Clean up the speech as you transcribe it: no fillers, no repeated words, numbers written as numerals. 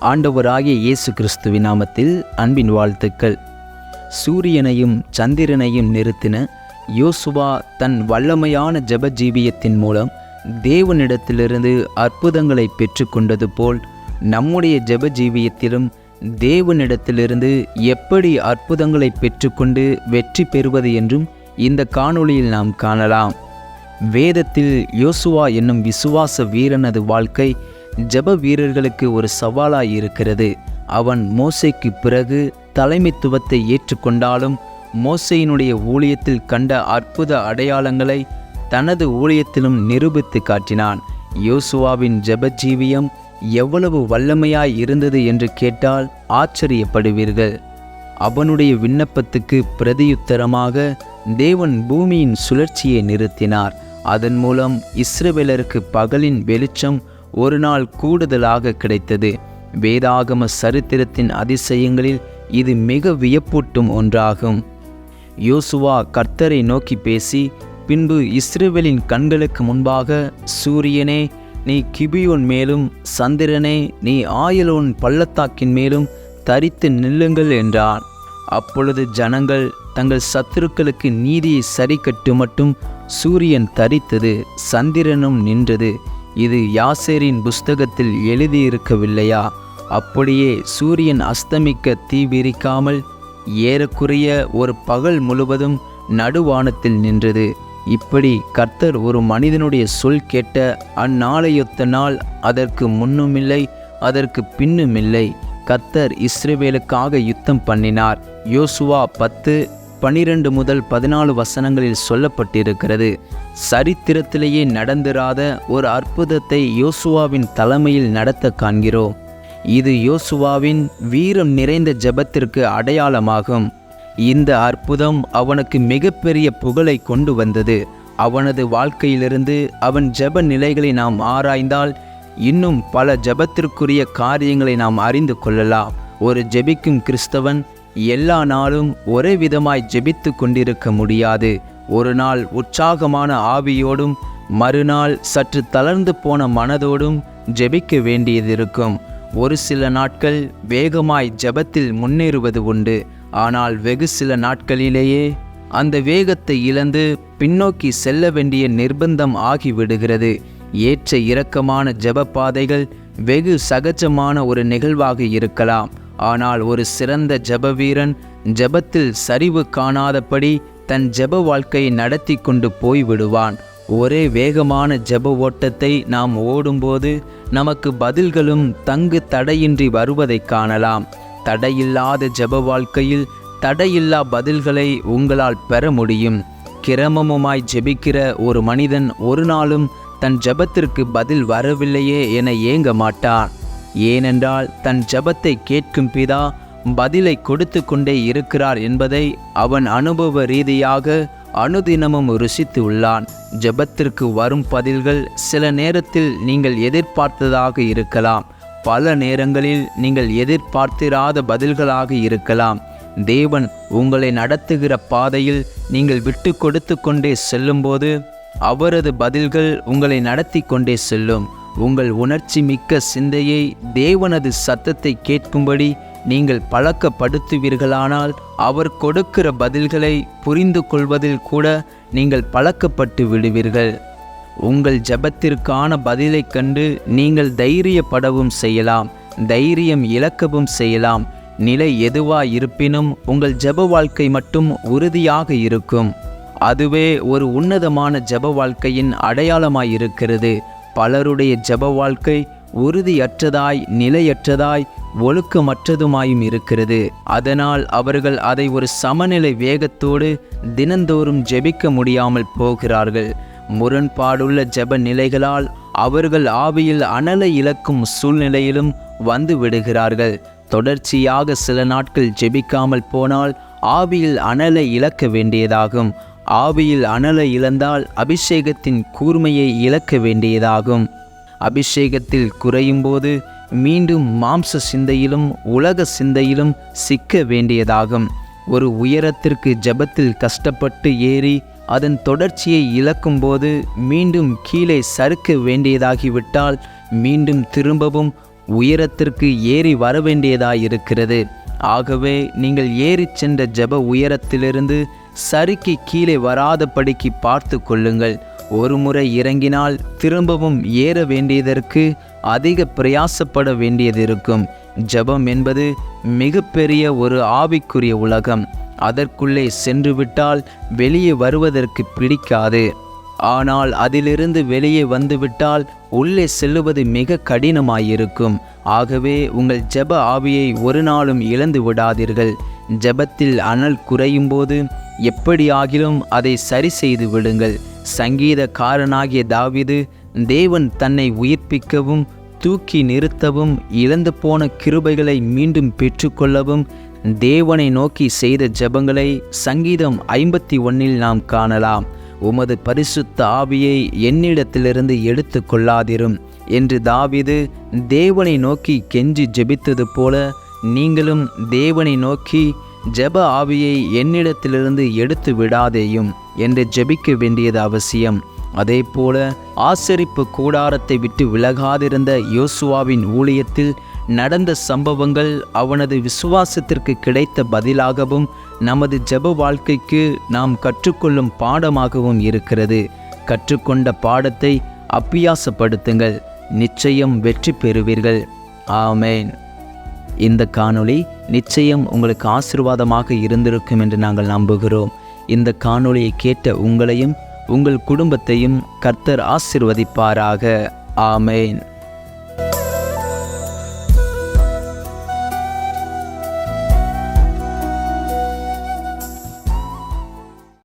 ஆண்டவராகிய இயேசு கிறிஸ்துவின் நாமத்தில் அன்பின் வாழ்த்துக்கள். சூரியனையும் சந்திரனையும் நிறுத்தின யோசுவா தன் வல்லமையான ஜெப ஜீவியத்தின் மூலம் தேவனிடத்திலிருந்து அற்புதங்களை பெற்றுக்கொண்டது போல் நம்முடைய ஜெப ஜீவியத்திலும் தேவனிடத்திலிருந்து எப்படி அற்புதங்களை பெற்றுக்கொண்டு வெற்றி பெறுவது என்றும் இந்த காணொளியில் நாம் காணலாம். வேதத்தில் யோசுவா என்னும் விசுவாச வீரனது வாழ்க்கை ஜெப வீரர்களுக்கு ஒரு சவாலாய் இருக்கிறது. அவன் மோசேக்கு பிறகு தலைமைத்துவத்தை ஏற்றுக்கொண்டாலும் மோசேயினுடைய ஊழியத்தில் கண்ட அற்புத அடையாளங்களை தனது ஊழியத்திலும் நிரூபித்து காட்டினான். யோசுவாவின் ஜெப ஜீவியம் எவ்வளவு வல்லமையாய் இருந்தது என்று கேட்டால் ஆச்சரியப்படுவீர்கள். அவனுடைய விண்ணப்பத்துக்கு பிரதியுத்தரமாக தேவன் பூமியின் சுழற்சியை நிறுத்தினார். அதன் மூலம் இஸ்ரவேலருக்கு பகலின் வெளிச்சம் ஒரு நாள் கூடுதலாக கிடைத்தது. வேதாகம சரித்திரத்தின் அதிசயங்களில் இது மிக வியப்பூட்டும் ஒன்றாகும். யோசுவா கர்த்தரை நோக்கி பேசி, பின்பு இஸ்ரவேலின் கண்களுக்கு முன்பாக, சூரியனே நீ கிபியோன் மேலும், சந்திரனே நீ ஆயலோன் பள்ளத்தாக்கின் மேலும் தரித்து நில்லுங்கள் என்றான். அப்பொழுது ஜனங்கள் தங்கள் சத்துருக்களுக்கு நீதியை சரி கட்டு மட்டும் சூரியன் தரித்தது, சந்திரனும் நின்றது. இது யாசேரின் புஸ்தகத்தில் எழுதியிருக்கவில்லையா? அப்படியே சூரியன் அஸ்தமிக்க தீ விரிக்காமல் ஏறக்குறைய ஒரு பகல் முழுவதும் நடுவானத்தில் நின்றது. இப்படி கர்த்தர் ஒரு மனிதனுடைய சொல் கேட்ட அந்நாளையொத்த நாள் அதற்கு முன்னுமில்லை, அதற்கு பின்னுமில்லை. கர்த்தர் இஸ்ரவேலுக்காக யுத்தம் பண்ணினார். யோசுவா 10:12 முதல் 14 வசனங்களில் சொல்லப்பட்டிருக்கிறது. சரித்திரத்திலேயே நடந்திராத ஒரு அற்புதத்தை யோசுவாவின் தலைமையில் நடத்த காண்கிறோம். இது யோசுவாவின் வீரம் நிறைந்த ஜெபத்திற்கு அடையாளமாகும். இந்த அற்புதம் அவனுக்கு மிகப்பெரிய புகழை கொண்டு வந்தது. அவனது வாழ்க்கையிலிருந்து அவன் ஜெப நிலைகளை நாம் ஆராய்ந்தால் இன்னும் பல ஜெபத்திற்குரிய காரியங்களை நாம் அறிந்து கொள்ளலாம். ஒரு ஜெபிக்கும் கிறிஸ்தவன் எல்லா நாளும் ஒரே விதமாய் ஜெபித்து கொண்டிருக்க முடியாது. ஒரு நாள் உற்சாகமான ஆவியோடும் மறுநாள் சற்று தளர்ந்து போன மனதோடும் ஜெபிக்க வேண்டியதிருக்கும். ஒரு சில நாட்கள் வேகமாய் ஜெபத்தில் முன்னேறுவது உண்டு. ஆனால் வெகு சில நாட்களிலேயே அந்த வேகத்தை இழந்து பின்னோக்கி செல்ல வேண்டிய நிர்பந்தம் ஆகிவிடுகிறது. ஏற்ற இறக்கமான ஜெப பாதைகள் வெகு சகஜமான ஒரு நிகழ்வாக இருக்கலாம். ஆனால் ஒரு சிறந்த ஜெப வீரன் ஜெபத்தில் சரிவு காணாதபடி தன் ஜெப வாழ்க்கையை நடத்தி கொண்டு போய்விடுவான். ஒரே வேகமான ஜெப ஓட்டத்தை நாம் ஓடும்போது நமக்கு பதில்களும் தங்கு தடையின்றி வருவதை காணலாம். தடையில்லாத ஜெப வாழ்க்கையில் தடையில்லா பதில்களை உங்களால் பெற முடியும். கிரமமுமாய் ஜெபிக்கிற ஒரு மனிதன் ஒரு நாளும் தன் ஜெபத்திற்கு பதில் வரவில்லையே என ஏங்க மாட்டான். ஏனென்றால் தன் ஜெபத்தை கேட்கும் பிதா பதிலை கொடுத்து கொண்டே இருக்கிறார் என்பதை அவன் அனுபவ ரீதியாக அனுதினமும் ருசித்து உள்ளான். ஜெபத்திற்கு வரும் பதில்கள் சில நேரத்தில் நீங்கள் எதிர்பார்த்ததாக இருக்கலாம். பல நேரங்களில் நீங்கள் எதிர்பார்த்திராத பதில்களாக இருக்கலாம். தேவன் உங்களை நடத்துகிற பாதையில் நீங்கள் விட்டு கொடுத்து கொண்டே செல்லும்போது அவரது பதில்கள் உங்களை நடத்தி கொண்டே செல்லும். உங்கள் உணர்ச்சி மிக்க சிந்தையை தேவனது சத்தத்தை கேட்கும்படி நீங்கள் பழக்கப்படுத்துவீர்களானால் அவர் கொடுக்கிற பதில்களை புரிந்து கொள்வதில் கூட நீங்கள் பழக்கப்பட்டு விடுவீர்கள். உங்கள் ஜெபத்திற்கான பதிலை கண்டு நீங்கள் தைரியப்படவும் செய்யலாம், தைரியம் இழக்கவும் செய்யலாம். நிலை எதுவாய் இருப்பினும் உங்கள் ஜெப வாழ்க்கை மட்டும் உறுதியாக இருக்கும். அதுவே ஒரு உன்னதமான ஜெப வாழ்க்கையின் அடையாளமாயிருக்கிறது. பலருடைய ஜெப வாழ்க்கை உறுதியற்றதாய், நிலையற்றதாய், ஒழுக்கமற்றதுமாயும் இருக்கிறது. அதனால் அவர்கள் அதை ஒரு சமநிலை வேகத்தோடு தினந்தோறும் ஜெபிக்க முடியாமல் போகிறார்கள். முரண்பாடுள்ள ஜெப நிலைகளால் அவர்கள் ஆவியில் அனலை இழக்கும் சூழ்நிலையிலும் வந்து விடுகிறார்கள். தொடர்ச்சியாக சில நாட்கள் ஜெபிக்காமல் போனால் ஆவியில் அனலை இழக்க வேண்டியதாகும். ஆவியில் அனலை இழந்தால் அபிஷேகத்தின் கூர்மையை இழக்க வேண்டியதாகும். அபிஷேகத்தில் குறையும் போது மீண்டும் மாம்ச சிந்தையிலும் உலக சிந்தையிலும் சிக்க வேண்டியதாகும். ஒரு உயரத்திற்கு ஜெபத்தில் கஷ்டப்பட்டு ஏறி அதன் தொடர்ச்சியை இழக்கும்போது மீண்டும் கீழே சறுக்க வேண்டியதாகிவிட்டால் மீண்டும் திரும்பவும் உயரத்திற்கு ஏறி வரவேண்டியதாயிருக்கிறது. ஆகவே நீங்கள் ஏறிச் சென்ற ஜெப உயரத்திலிருந்து சறுக்கி கீழே வராதபடிக்கு பார்த்து கொள்ளுங்கள். ஒரு முறை இறங்கினால் திரும்பவும் ஏற வேண்டியதற்கு அதிக பிரயாசப்பட வேண்டியதிருக்கும். ஜெபம் என்பது மிகப்பெரிய ஒரு ஆவிக்குரிய உலகம். அதற்குள்ளே சென்றுவிட்டால் வெளியே வருவதற்கு பிடிக்காது. ஆனால் அதிலிருந்து வெளியே வந்துவிட்டால் உள்ளே செல்லுவது மிக கடினமாயிருக்கும். ஆகவே உங்கள் ஜெப ஆவியை ஒரு நாளும் இழந்து விடாதீர்கள். ஜெபத்தில் அனல் குறையும் போது எப்படியாகிலும் அதை சரி செய்து விடுங்கள். சங்கீதக்காரனாகிய தாவீது தேவன் தன்னை உயிர்ப்பிக்கவும் தூக்கி நிறுத்தவும் இழந்து போன கிருபைகளை மீண்டும் பெற்றுக்கொள்ளவும் தேவனை நோக்கி செய்த ஜெபங்களை சங்கீதம் 51 நாம் காணலாம். உமது பரிசுத்த ஆவியை என்னிடத்திலிருந்து எடுத்து கொள்ளாதிரும் என்று தாவீது தேவனை நோக்கி கெஞ்சி ஜெபித்தது போல நீங்களும் தேவனை நோக்கி ஜெப ஆவியை என்னிடத்திலிருந்து எடுத்து விடாதேயும் என்று ஜெபிக்க வேண்டியது அவசியம். அதே போல ஆசரிப்பு கூடாரத்தை விட்டு விலகாதிருந்த யோசுவாவின் ஊழியத்தில் நடந்த சம்பவங்கள் அவனது விசுவாசத்திற்கு கிடைத்த பதிலாகவும் நமது ஜெப வாழ்க்கைக்கு நாம் கற்றுக்கொள்ளும் பாடமாகவும் இருக்கிறது. கற்றுக்கொண்ட பாடத்தை அப்பியாசப்படுத்துங்கள். நிச்சயம் வெற்றி பெறுவீர்கள். ஆமேன். இந்த காணொளி நிச்சயம் உங்களுக்கு ஆசீர்வாதமாக இருந்திருக்கும் என்று நாங்கள் நம்புகிறோம். இந்த காணொளியை கேட்ட உங்களையும் உங்கள் குடும்பத்தையும் கர்த்தர் ஆசீர்வதிப்பாராக. ஆமேன்.